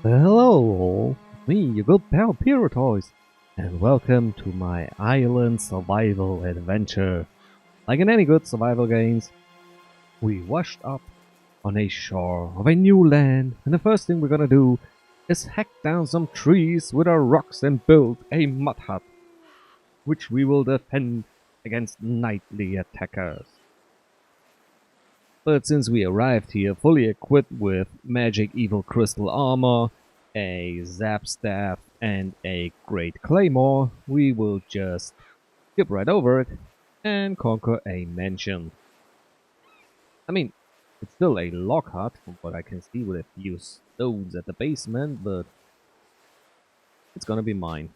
Hello all, me, your good pal Piroteus, and welcome to my island survival adventure. Like in any good survival games, we washed up on a shore of a new land, and the first thing we're gonna do is hack down some trees with our rocks and build a mud hut, which we will defend against nightly attackers. But since we arrived here fully equipped with magic evil crystal armor, a zap staff, and a great claymore, we will just skip right over it and conquer a mansion. I mean, it's still a log hut from what I can see with a few stones at the basement, but it's gonna be mine.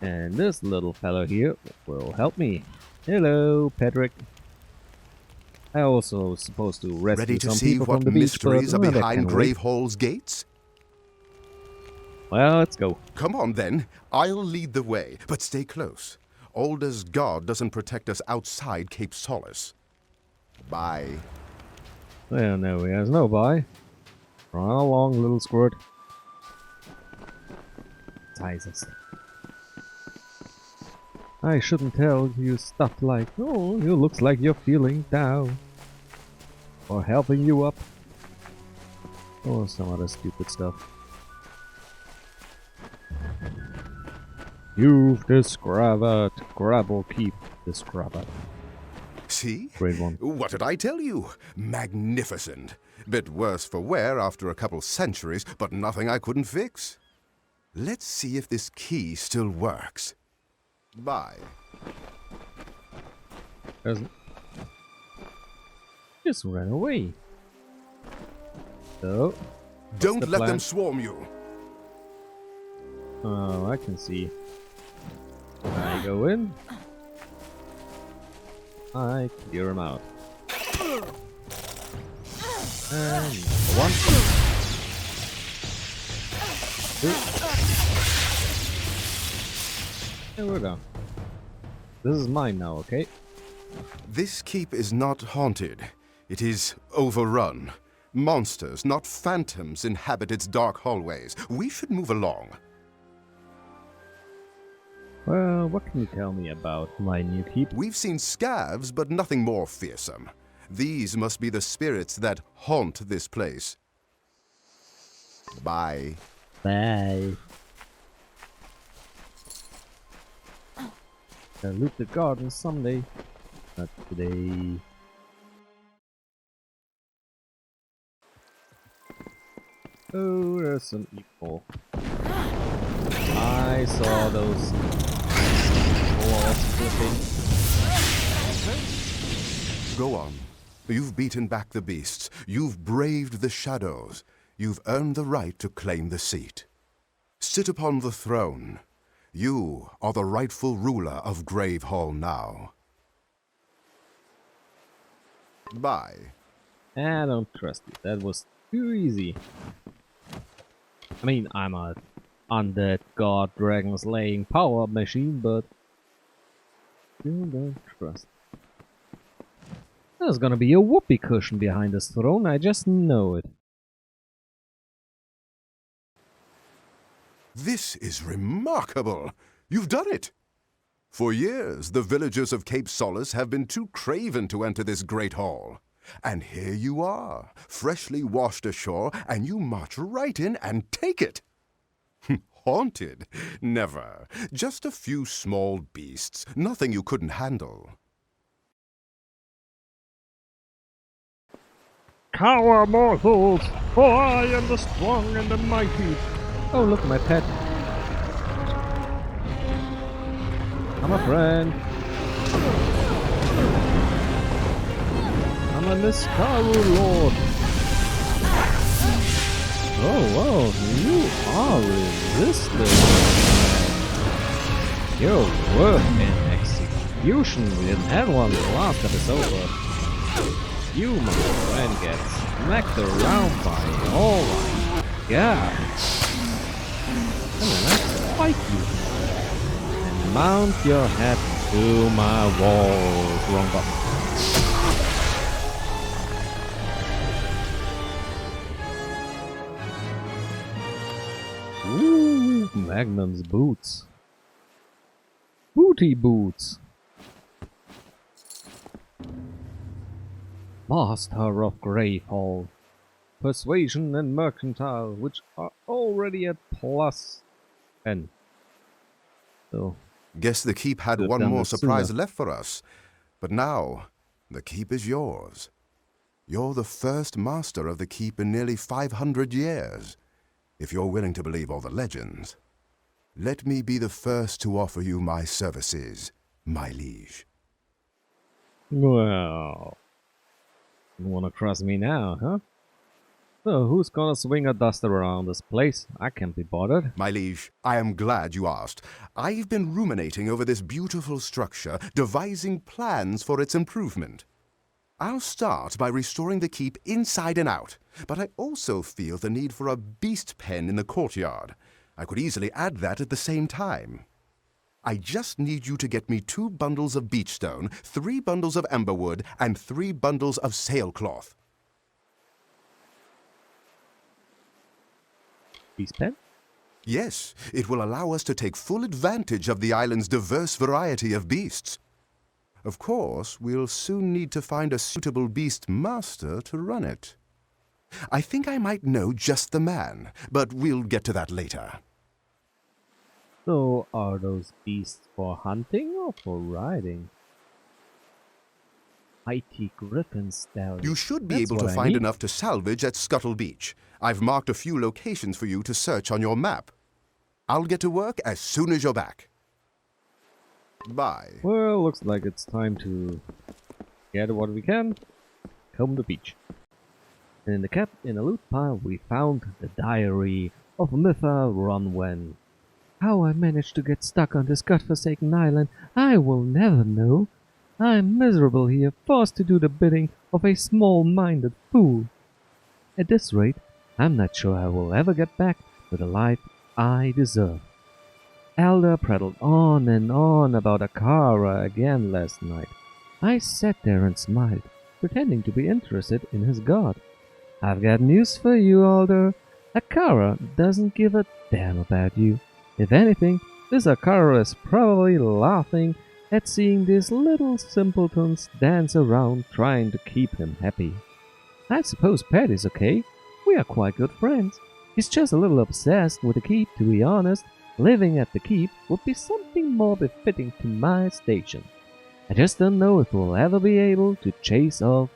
And this little fellow here will help me. Hello, Patrick. I also supposed to rescue Ready to some see people what from the beach, mysteries but are behind wait. Gravehal's gates? Well, let's go. Come on then, I'll lead the way, but stay close. Alder's guard doesn't protect us outside Cape Solace. Bye. Well, no, there's no bye. Run along, little squirt. Jesus. I shouldn't tell you stuff like, oh, you looks like you're feeling down. Or helping you up. Or some other stupid stuff. You've discovered. Gravel keep discovered. See? Great one. What did I tell you? Magnificent. Bit worse for wear after a couple centuries, but nothing I couldn't fix. Let's see if this key still works. Bye. Doesn't. Just ran away. So. Don't let plan? them swarm you. Oh, I can see. I go in. I clear him out. And one. Two. And we're done. This is mine now, okay? This keep is not haunted. It is overrun. Monsters, not phantoms, inhabit its dark hallways. We should move along. Well, what can you tell me about my new keep? We've seen scavs, but nothing more fearsome. These must be the spirits that haunt this place. Bye. Bye. I'll loot the garden someday. Not today. Oh, there's some evil. I saw those walls flipping. Go on. You've beaten back the beasts. You've braved the shadows. You've earned the right to claim the seat. Sit upon the throne. You are the rightful ruler of Gravehal now. Bye. I don't trust you. That was too easy. I mean, I'm a undead god dragon slaying power machine, but still don't trust. There's gonna be a whoopee cushion behind this throne, I just know it. This is remarkable. You've done it. For years, the villagers of Cape Solace have been too craven to enter this great hall. And here you are, freshly washed ashore, and you march right in and take it. Haunted? Never. Just a few small beasts, nothing you couldn't handle. Cower mortals, for I am the strong and the mighty. Oh, look, my pet. I'm a friend. I'm a Niskaru Lord. Oh, wow, you are resistant. Your work and execution, we didn't have one in the last episode, but you, my friend, get smacked around by all my god. And then I spike you. And mount your head to my walls. Wrong button. Ooh, Magnum's boots. Booty boots. Master of Gravehal. Persuasion and mercantile, which are already at plus N. So, Guess the keep had Could've one done more this surprise sooner. left for us. But now, the keep is yours. You're the first master of the keep in nearly 500 years, if you're willing to believe all the legends. Let me be the first to offer you my services, my liege. well, you wanna cross me now, huh? So, who's gonna swing a duster around this place? I can't be bothered. My liege, I am glad you asked. I've been ruminating over this beautiful structure, devising plans for its improvement. I'll start by restoring the keep inside and out, but I also feel the need for a beast pen in the courtyard. I could easily add that at the same time. I just need you to get me 2 bundles of beech stone, 3 bundles of amberwood, and 3 bundles of sailcloth. Beast pen? Yes, it will allow us to take full advantage of the island's diverse variety of beasts. Of course, we'll soon need to find a suitable beast master to run it. I think I might know just the man, but we'll get to that later. So, are those beasts for hunting or for riding? Mighty Griffin Stallion. You should be That's able to what I find need. enough to salvage at Scuttle Beach. I've marked a few locations for you to search on your map. I'll get to work as soon as you're back. Bye. Well, looks like it's time to get what we can. Comb the beach. And in the loot pile we found the diary of Mitha Ronwen. How I managed to get stuck on this godforsaken island, I will never know. I'm miserable here, forced to do the bidding of a small-minded fool. At this rate, I'm not sure I will ever get back to the life I deserve. Elder prattled on and on about Akara again last night. I sat there and smiled, pretending to be interested in his god. I've got news for you, Alder. Akara doesn't give a damn about you. If anything, this Akara is probably laughing at seeing these little simpletons dance around trying to keep him happy. I suppose Pat is okay. We are quite good friends. He's just a little obsessed with the keep, to be honest. Living at the keep would be something more befitting to my station. I just don't know if we'll ever be able to chase off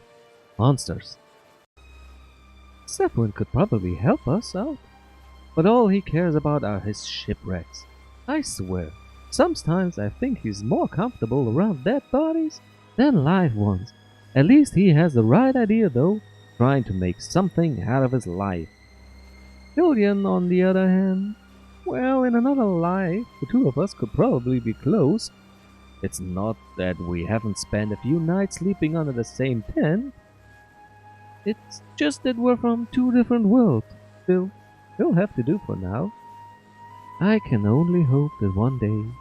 monsters. Sephwin could probably help us out, but all he cares about are his shipwrecks. I swear, sometimes I think he's more comfortable around dead bodies than live ones. At least he has the right idea though, trying to make something out of his life. Killian, on the other hand, well, in another life, the two of us could probably be close. It's not that we haven't spent a few nights sleeping under the same tent. It's just that we're from 2 different worlds. Still, it'll have to do for now. I can only hope that one day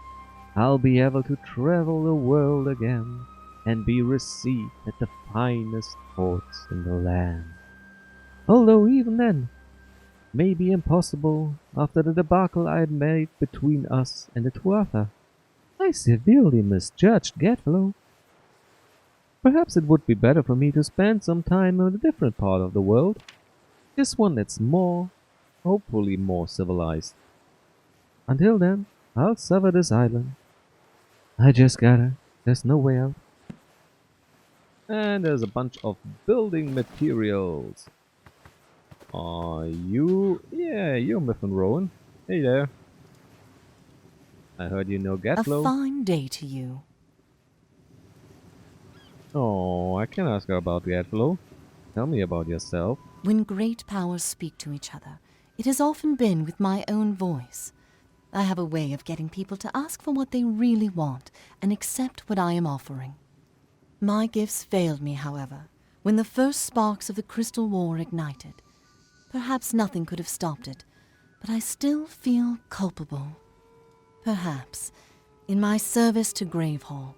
I'll be able to travel the world again and be received at the finest ports in the land. Although even then, may be impossible after the debacle I made between us and the Tuatha. I severely misjudged Gatflow. Perhaps it would be better for me to spend some time in a different part of the world. This one that's hopefully more civilized. Until then, I'll suffer this island. I just gotta. There's no way out. And there's a bunch of building materials. Yeah, you're Mifflin Rowan. Hey there. I heard you know A Gatflow. fine day to you. Oh, I can ask her about Gatflow. Tell me about yourself. When great powers speak to each other, it has often been with my own voice. I have a way of getting people to ask for what they really want and accept what I am offering. My gifts failed me, however, when the first sparks of the Crystal War ignited. Perhaps nothing could have stopped it, but I still feel culpable. Perhaps, in my service to Gravehal,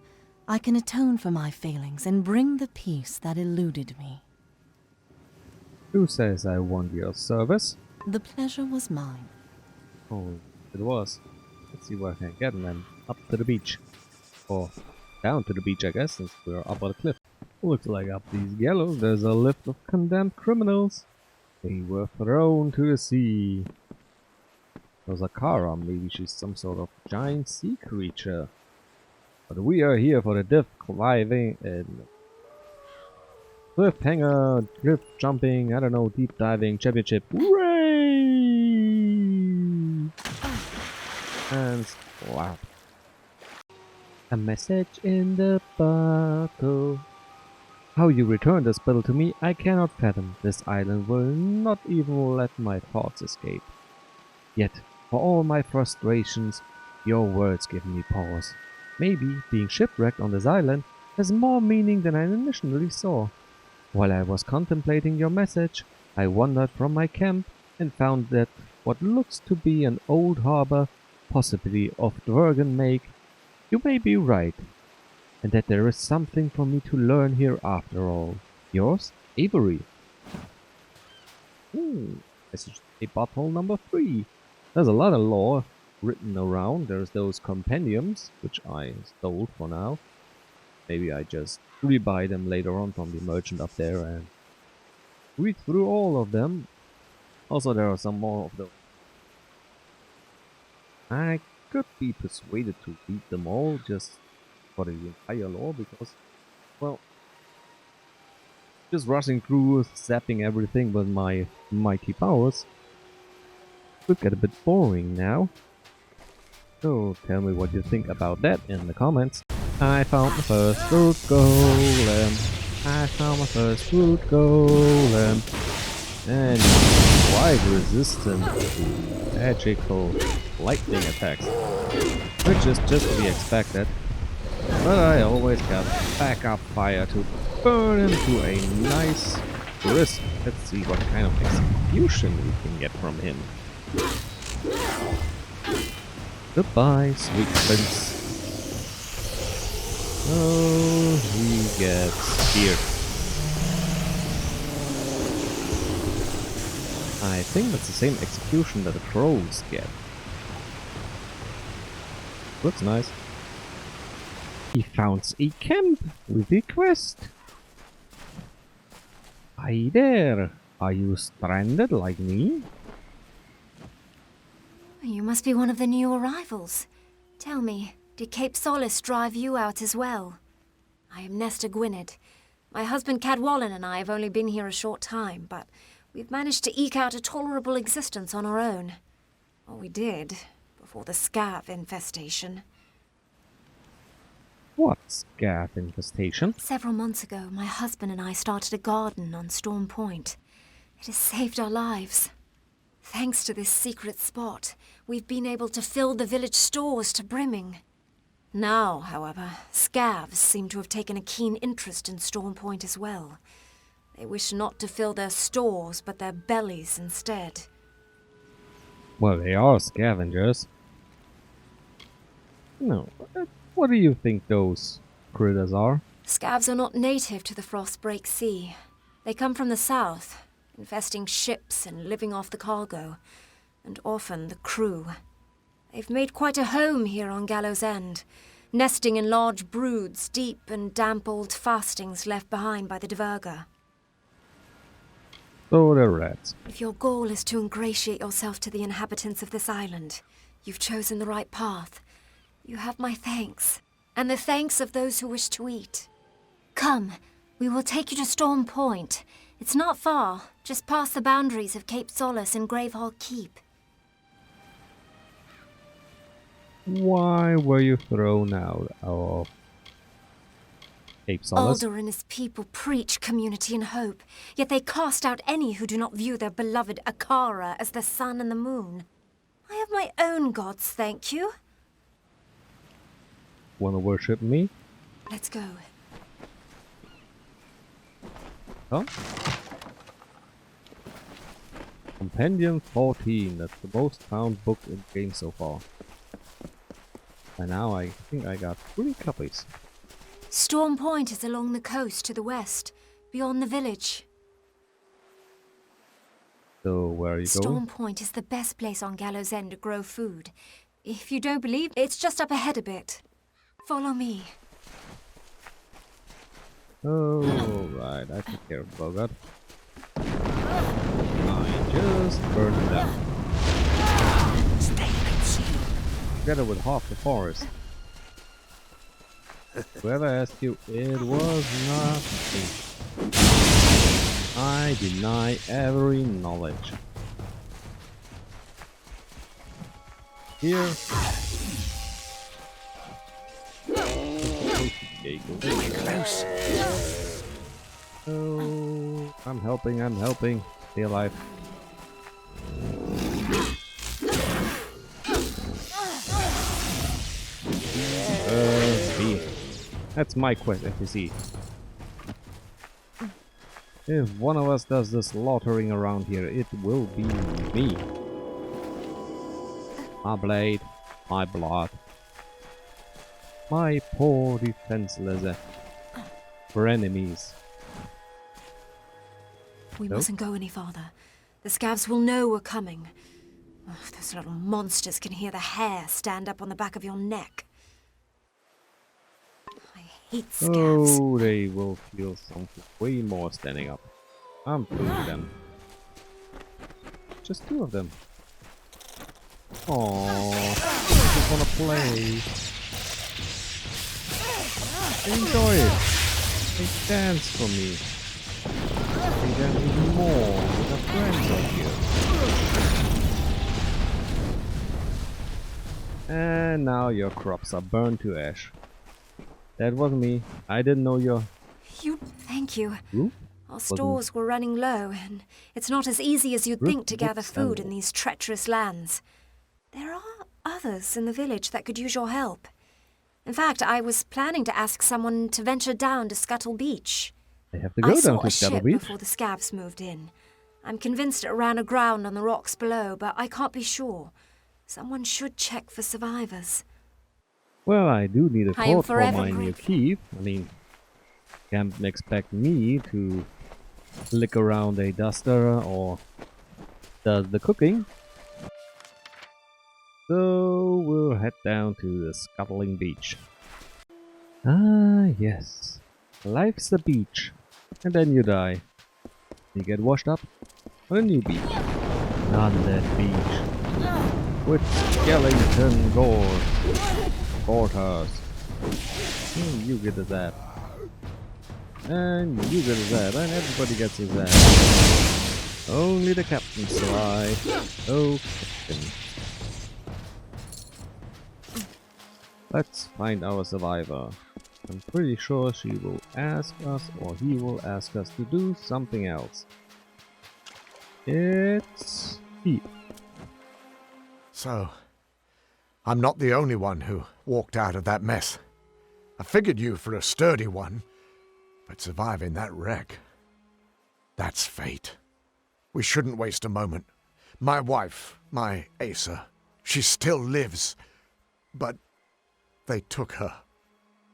I can atone for my failings and bring the peace that eluded me. Who says I want your service? The pleasure was mine. Oh, it was. Let's see where I can get, and then up to the beach. Or down to the beach, I guess, since we're up on the cliff. Looks like up these gallows there's a lift of condemned criminals. They were thrown to the sea. There's a Kara, maybe she's some sort of giant sea creature. But we are here for the diff climbing and cliffhanger, cliff jumping, I don't know, deep diving championship. Hooray! And slap. A message in the bottle. How you returned the spell to me, I cannot fathom. This island will not even let my thoughts escape. Yet, for all my frustrations, your words give me pause. Maybe being shipwrecked on this island has more meaning than I initially saw. While I was contemplating your message, I wandered from my camp and found that what looks to be an old harbor, possibly of Dwergen make, you may be right, and that there is something for me to learn here after all. Yours, Avery. Message a bottle number 3. There's a lot of lore written around. There's those compendiums, which I stole for now. Maybe I just rebuy them later on from the merchant up there and read through all of them. Also, there are some more of those. I could be persuaded to read them all just for the entire lore because, well, just rushing through, zapping everything with my mighty powers could get a bit boring now. So tell me what you think about that in the comments. I found my first root golem. I found my first root golem. And quite resistant to magical lightning attacks. Which is just to be expected. But I always got backup fire to burn him to a nice crisp. Let's see what kind of execution we can get from him. Goodbye, sweet prince. Oh, he gets scared. I think that's the same execution that the trolls get. Looks nice. He founds a camp with a quest. Hi there. Are you stranded like me? You must be one of the new arrivals. Tell me, did Cape Solace drive you out as well? I am Nesta Gwynedd. My husband Cadwallon and I have only been here a short time, but we've managed to eke out a tolerable existence on our own. Or we did, before the scav infestation. What scav infestation? Several months ago, my husband and I started a garden on Storm Point. It has saved our lives. Thanks to this secret spot, we've been able to fill the village stores to brimming. Now, however, scavs seem to have taken a keen interest in Storm Point as well. They wish not to fill their stores, but their bellies instead. Well, they are scavengers. No, what do you think those critters are? Scavs are not native to the Frostbreak Sea. They come from the south, infesting ships and living off the cargo, and often the crew. They've made quite a home here on Gallows End, nesting in large broods, deep and damp old fastings left behind by the Dverga. So they're rats. If your goal is to ingratiate yourself to the inhabitants of this island, you've chosen the right path. You have my thanks, and the thanks of those who wish to eat. Come, we will take you to Storm Point. It's not far, just past the boundaries of Cape Solace and Gravehal Keep. Why were you thrown out of Cape Solace? Alder and his people preach community and hope, yet they cast out any who do not view their beloved Akara as the sun and the moon. I have my own gods, thank you. Wanna worship me? Let's go. Huh? Compendium 14, that's the most found book in the game so far. And now I think I got 3 copies. Storm Point is along the coast to the west, beyond the village. So where are you going? Storm Point is the best place on Gallows End to grow food. If you don't believe, it's just up ahead a bit. Follow me. Oh, right, I took care of Bogart. I just burned it down. Stay concealed. Together with half the forest. Whoever asked you, it was not me. I deny every knowledge. Here. Close. Oh, I'm helping. Stay alive. Me. That's my quest, FTC. If one of us does the slaughtering around here, it will be me. My blade, my blood. My poor defenseless enemies. We Nope. mustn't go any farther. The scabs will know we're coming. Ugh, those little monsters can hear the hair stand up on the back of your neck. I hate scabs. Oh, they will feel something way more standing up. I'm through with them. Just two of them. Aww, I just wanna play. Enjoy it. They dance for me. They dance even more with their friends out here. And now your crops are burned to ash. That wasn't me. I didn't know your... Thank you. Who? Our stores were running low, and it's not as easy as you'd think to gather food in these treacherous lands. There are others in the village that could use your help. In fact, I was planning to ask someone to venture down to Scuttle Beach. They have to go I saw down to a Scuttle ship Beach. before the scabs moved in. I'm convinced it ran aground on the rocks below, but I can't be sure. Someone should check for survivors. Well, I do need a I am coat for forever my new grateful. keep. I mean, can't expect me to lick around a duster or does the cooking. So we'll head down to the Scuttling Beach. Ah, yes. Life's the beach. And then you die. You get washed up on a new beach. Not that beach. With skeleton gorters. You get a zap. And you get a zap. And everybody gets a zap. Only the captain survive. Oh, captain. Let's find our survivor. I'm pretty sure she will ask us, or he will ask us to do something else. It's Pete. So, I'm not the only one who walked out of that mess. I figured you for a sturdy one, but surviving that wreck, that's fate. We shouldn't waste a moment. My wife, my Asa, she still lives, but they took her.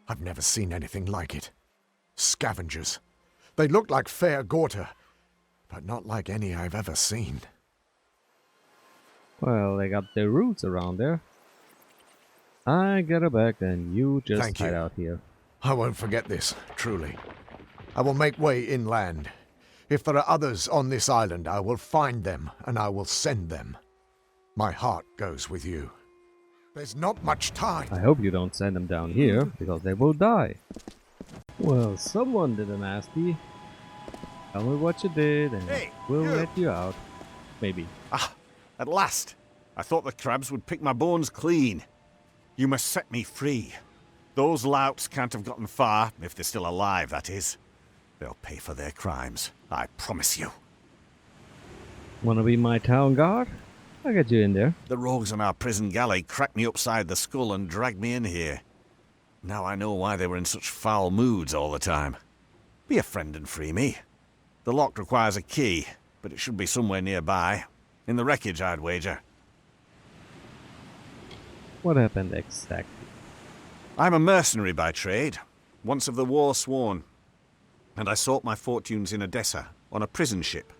I've never seen anything like it. Scavengers. They look like fair Gorta, but not like any I've ever seen. Well, they got their roots around there. I get her back, and you just Thank hide you. out here. I won't forget this, truly. I will make way inland. If there are others on this island, I will find them, and I will send them. My heart goes with you. There's not much time. I hope you don't send them down here, because they will die. Well, someone did a nasty. Tell me what you did, and Hey, we'll you! let you out. Maybe. Ah, at last. I thought the crabs would pick my bones clean. You must set me free. Those louts can't have gotten far, if they're still alive, that is. They'll pay for their crimes, I promise you. Wanna be my town guard? I'll get you in there. The rogues on our prison galley cracked me upside the skull and dragged me in here. Now I know why they were in such foul moods all the time. Be a friend and free me. The lock requires a key, but it should be somewhere nearby. In the wreckage, I'd wager. What happened exactly? I'm a mercenary by trade, once of the war sworn, and I sought my fortunes in Odessa on a prison ship.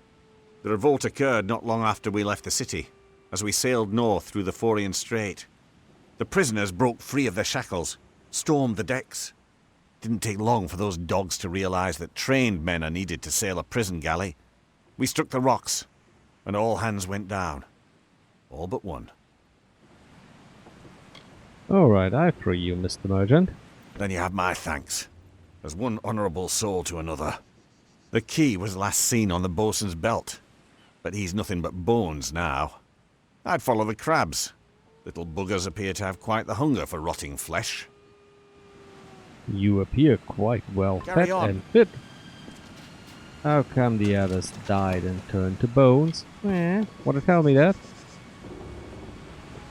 The revolt occurred not long after we left the city, as we sailed north through the Forian Strait. The prisoners broke free of their shackles, stormed the decks. Didn't take long for those dogs to realize that trained men are needed to sail a prison galley. We struck the rocks, and all hands went down. All but one. Alright, I free you, Mr. Merchant. Then you have my thanks, as one honourable soul to another. The key was last seen on the boatswain's belt, but he's nothing but bones now. I'd follow the crabs. Little buggers appear to have quite the hunger for rotting flesh. You appear quite well Carry fed on. and fit. How come the others died and turned to bones? Want to tell me that?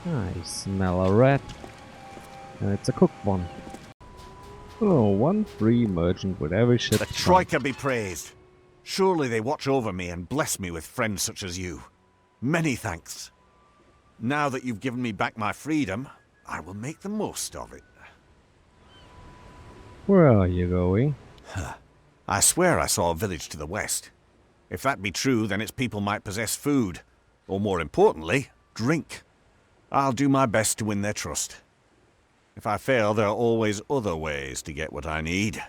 I smell a rat. And it's a cooked one. Oh, one free merchant with every ship. The Troika be praised. Surely they watch over me and bless me with friends such as you. Many thanks. Now that you've given me back my freedom, I will make the most of it. Where are you going? I swear I saw a village to the west. If that be true, then its people might possess food, or more importantly, drink. I'll do my best to win their trust. If I fail, there are always other ways to get what I need.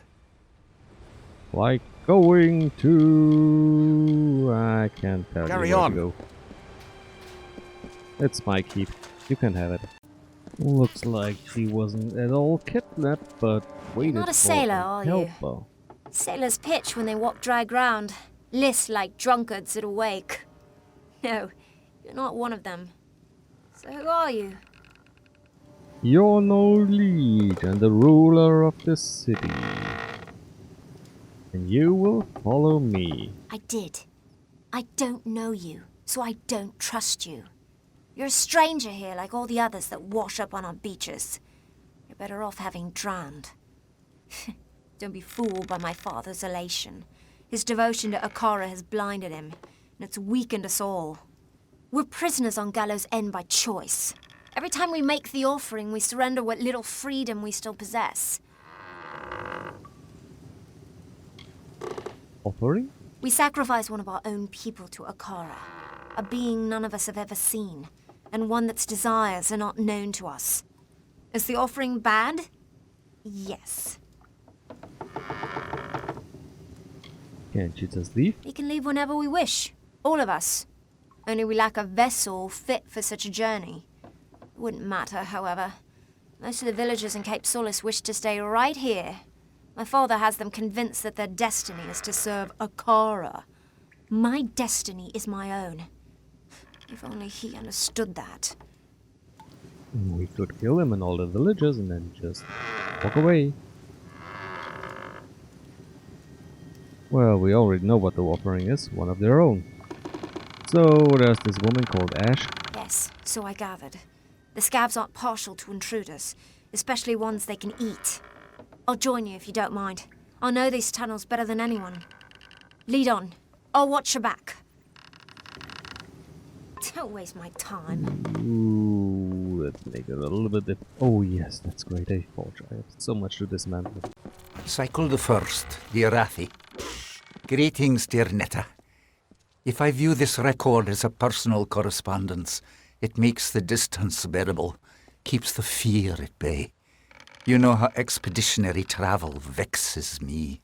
Like going to... I can't tell Carry you where on. to go. It's my keep. You can have it. Looks like she wasn't at all kidnapped, but waited not a for sailor, a are you? helper. Sailors pitch when they walk dry ground, list like drunkards at a wake. No, you're not one of them. So who are you? You're no lead and the ruler of the city. And you will follow me. I did. I don't know you, so I don't trust you. You're a stranger here like all the others that wash up on our beaches. You're better off having drowned. Don't be fooled by my father's elation. His devotion to Akara has blinded him, and it's weakened us all. We're prisoners on Gallows End by choice. Every time we make the offering, we surrender what little freedom we still possess. Offering? We sacrifice one of our own people to Akara, a being none of us have ever seen, and one that's desires are not known to us. Is the offering bad? Yes. Can't you just leave? We can leave whenever we wish. All of us. Only we lack a vessel fit for such a journey. It wouldn't matter, however. Most of the villagers in Cape Solace wish to stay right here. My father has them convinced that their destiny is to serve Akara. My destiny is my own. If only he understood that. We could kill him and all the villagers and then just walk away. Well, we already know what the offering is, one of their own. So, there's this woman called Ash. Yes, so I gathered. The scabs aren't partial to intruders, especially ones they can eat. I'll join you if you don't mind. I know these tunnels better than anyone. Lead on. I'll watch your back. Don't waste my time. Ooh, let's make it a little bit oh yes, that's great. I forge. I have so much to dismantle. Cycle the first, dear Rathi. Greetings, dear Netta. If I view this record as a personal correspondence, it makes the distance bearable, keeps the fear at bay. You know how expeditionary travel vexes me.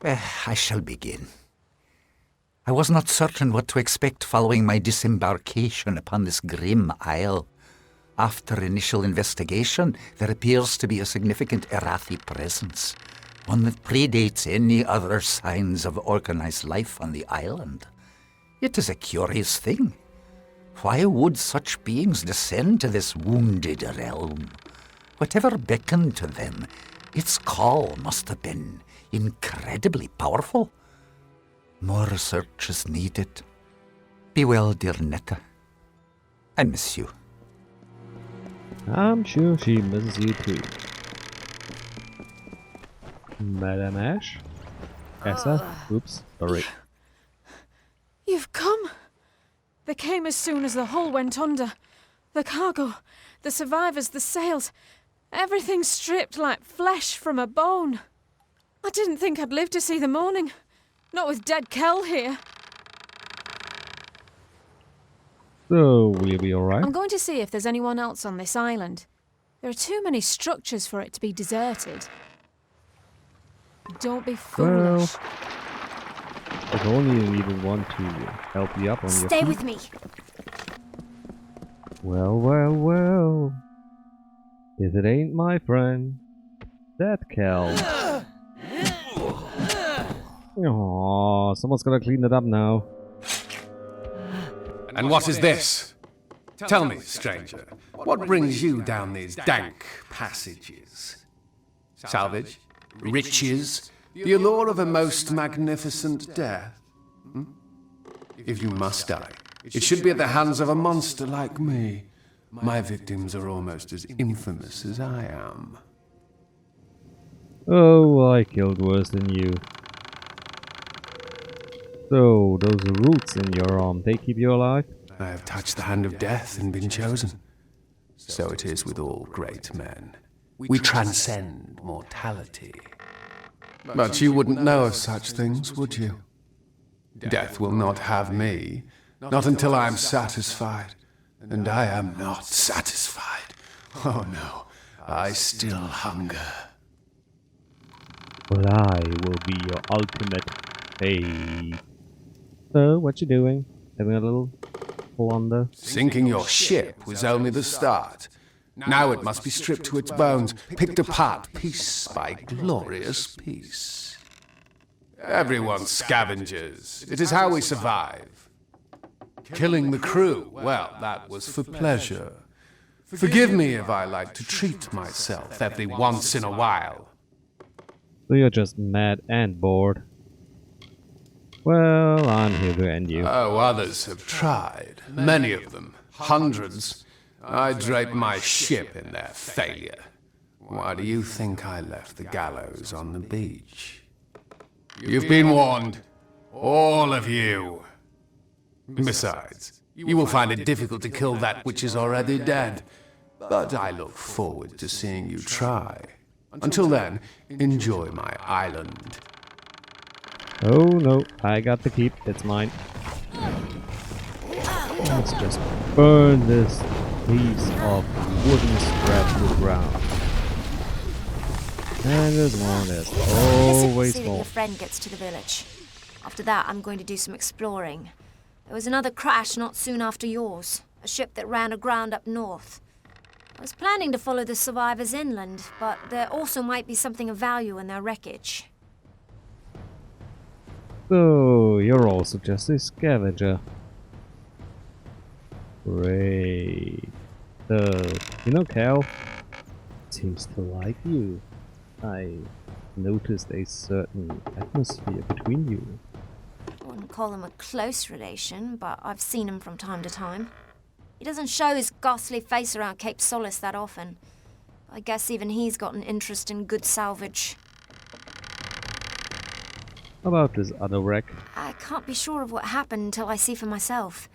I shall begin. I was not certain what to expect following my disembarkation upon this grim isle. After initial investigation, there appears to be a significant Erathi presence, one that predates any other signs of organized life on the island. It is a curious thing. Why would such beings descend to this wounded realm? Whatever beckoned to them, its call must have been incredibly powerful. More research is needed. Be well, dear Netta. I miss you. I'm sure she misses you too. Madam Ash? Essa? Oops, sorry. You've come. They came as soon as the hull went under. The cargo, the survivors, the sails, everything stripped like flesh from a bone. I didn't think I'd live to see the morning. Not with dead Kel here. So, will you be alright? I'm going to see if there's anyone else on this island. There are too many structures for it to be deserted. Don't be foolish. If only you even want to help you up on your Stay feet. with me. Well, well, well. If it ain't my friend, that Cal. Aww, someone's gotta clean it up now. And what is this? Tell me, stranger, what brings you down these dank passages? Salvage? Riches? The allure of a most magnificent death? Hmm? If you must die, it should be at the hands of a monster like me. My victims are almost as infamous as I am. Oh, I killed worse than you. So, those roots in your arm, they keep you alive? I have touched the hand of death and been chosen. So it is with all great men. We transcend mortality. But you wouldn't know of such things, would you? Death will not have me, not until I am satisfied. And I am not satisfied. Oh no, I still hunger. But I will be your ultimate fate. So, what you doing? Having a little blunder? Sinking your ship was only the start. Now it must be stripped to its bones, picked apart piece by glorious piece. Everyone's scavengers. It is how we survive. Killing the crew, well, that was for pleasure. Forgive me if I like to treat myself every once in a while. So you're just mad and bored. Well, I'm here to end you. Oh, others have tried. Many of them. Hundreds. I draped my ship in their failure. Why do you think I left the gallows on the beach? You've been warned. All of you. Besides, you will find it difficult to kill that which is already dead. But I look forward to seeing you try. Until then, enjoy my island. Oh no, I got the keep, it's mine. Let's just burn this piece of wooden scrap to the ground. And there's one, there's always See that more. your friend gets to the village. After that, I'm going to do some exploring. There was another crash not soon after yours. A ship that ran aground up north. I was planning to follow the survivors inland, but there also might be something of value in their wreckage. So, you're also just a scavenger. Great. So, you know Cal seems to like you. I noticed a certain atmosphere between you. I wouldn't call him a close relation, but I've seen him from time to time. He doesn't show his ghastly face around Cape Solace that often. I guess even he's got an interest in good salvage. How about this other wreck? I can't be sure of what happened until I see for myself.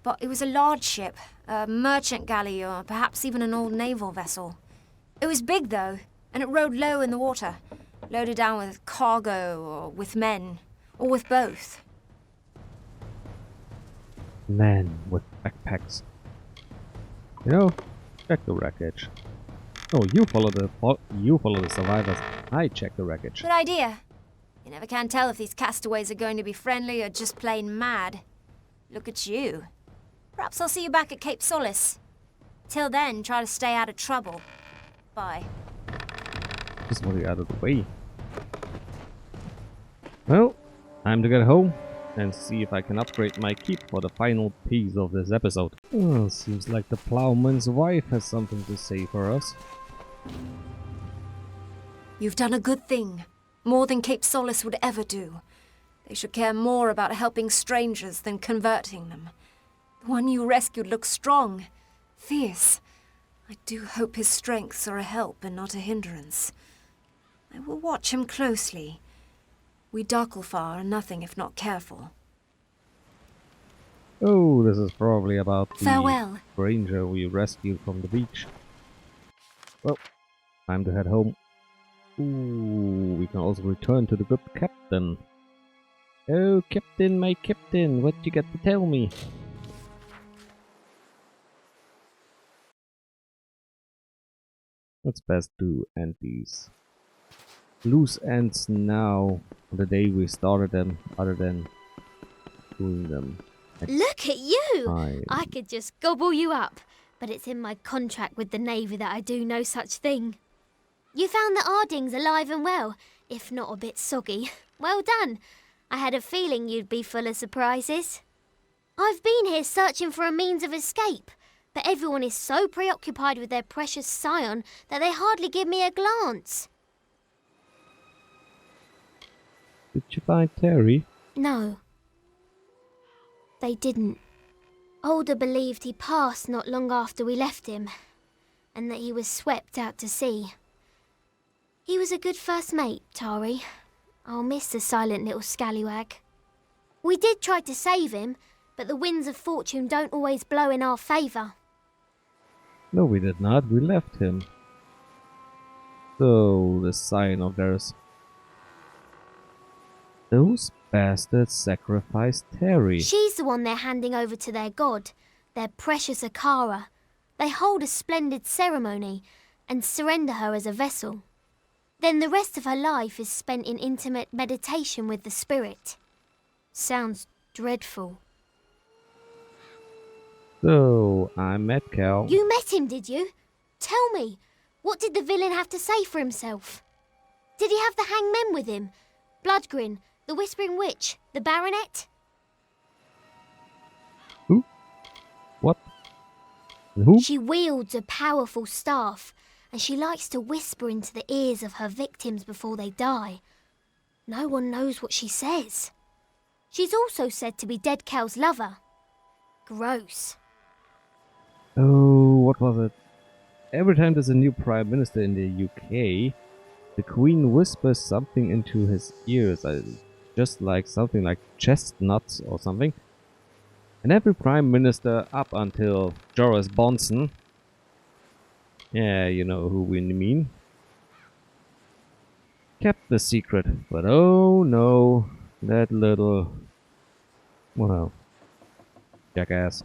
But it was a large ship, a merchant galley, or perhaps even an old naval vessel. It was big, though, and it rode low in the water, loaded down with cargo, or with men, or with both. Men with backpacks. You know, check the wreckage. Oh, you follow the survivors. I check the wreckage. Good idea. You never can tell if these castaways are going to be friendly or just plain mad. Look at you. Perhaps I'll see you back at Cape Solace. Till then, try to stay out of trouble. Bye. Just want you out of the way. Well, time to get home and see if I can upgrade my keep for the final piece of this episode. Oh, seems like the plowman's wife has something to say for us. You've done a good thing. More than Cape Solace would ever do. They should care more about helping strangers than converting them. The one you rescued looks strong, fierce. I do hope his strengths are a help and not a hindrance. I will watch him closely. We Darklfar are nothing if not careful. Oh, this is probably about the Farewell. stranger we rescued from the beach. Well, time to head home. Ooh, we can also return to the good captain. Oh, captain, my captain, what you got to tell me? Let's best to end these loose ends now, on the day we started them, other than doing them. Look at you! Time. I could just gobble you up, but it's in my contract with the Navy that I do no such thing. You found the Ardings alive and well, if not a bit soggy. Well done. I had a feeling you'd be full of surprises. I've been here searching for a means of escape, but everyone is so preoccupied with their precious scion that they hardly give me a glance. Did you find Terry? No. They didn't. Alder believed he passed not long after we left him, and that he was swept out to sea. He was a good first mate, Tari. I'll miss the silent little scallywag. We did try to save him, but the winds of fortune don't always blow in our favour. No, we did not. We left him. So, the sign of theirs. Those bastards sacrificed Terry. She's the one they're handing over to their god, their precious Akara. They hold a splendid ceremony and surrender her as a vessel. Then the rest of her life is spent in intimate meditation with the spirit. Sounds dreadful. So, I met Cal. You met him, did you? Tell me, what did the villain have to say for himself? Did he have the hangmen with him? Bloodgrin, the Whispering Witch, the Baronet? Who? What? Who? She wields a powerful staff, and she likes to whisper into the ears of her victims before they die. No one knows what she says. She's also said to be Dead Cal's lover. Gross. Oh, what was it? Every time there's a new Prime Minister in the UK, the Queen whispers something into his ears, just like something like chestnuts or something. And every Prime Minister up until Joris Bonson, yeah, you know who we mean, kept the secret. But oh no, that little, well, jackass.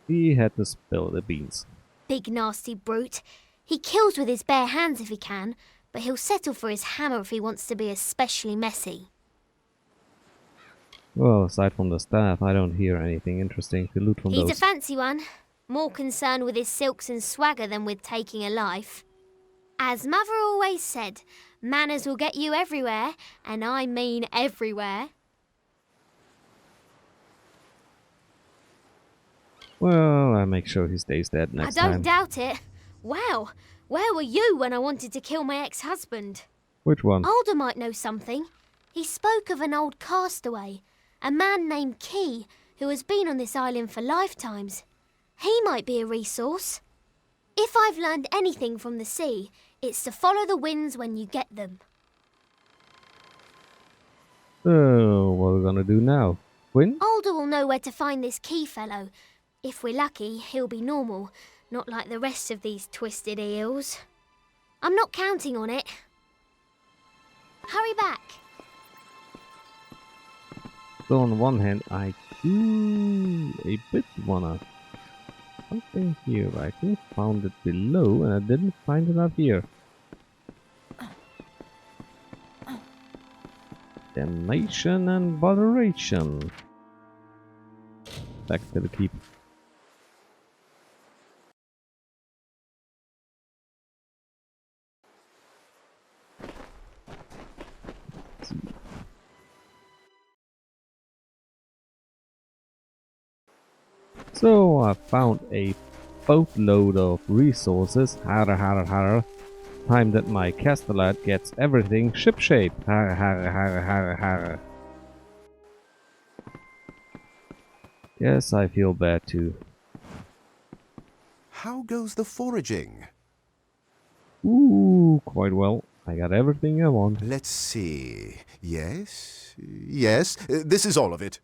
He had to spill the beans. Big nasty brute. He kills with his bare hands if he can, but he'll settle for his hammer if he wants to be especially messy. Well, aside from the staff, I don't hear anything interesting to loot from He's those. a fancy one. More concerned with his silks and swagger than with taking a life. As Mother always said, manners will get you everywhere, and I mean everywhere. Well, I'll make sure he stays dead next time. I don't doubt it. Wow, where were you when I wanted to kill my ex-husband? Which one? Alder might know something. He spoke of an old castaway, a man named Key, who has been on this island for lifetimes. He might be a resource. If I've learned anything from the sea, it's to follow the winds when you get them. So, what are we gonna do now? Quinn? Alder will know where to find this Key fellow. If we're lucky, he'll be normal, not like the rest of these twisted eels. I'm not counting on it. Hurry back. So on one hand, I do a bit wanna something here. I think found it below, and I didn't find it up here. Damnation and botheration. Back to the keep. So I found a boatload of resources. Harder, harder, harder. Time that my castellan gets everything shipshape. Harder, harder, harder, harder, harder. Yes, I feel bad too. How goes the foraging? Ooh, quite well. I got everything I want. Let's see. Yes, yes, this is all of it.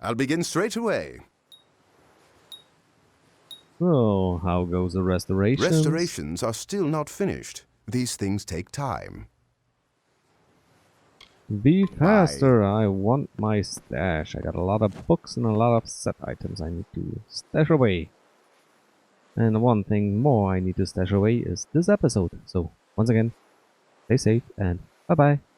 I'll begin straight away. So, how goes the restorations? Restorations are still not finished. These things take time. Be faster, I want my stash. I got a lot of books and a lot of set items I need to stash away. And one thing more I need to stash away is this episode. So once again, stay safe and bye bye.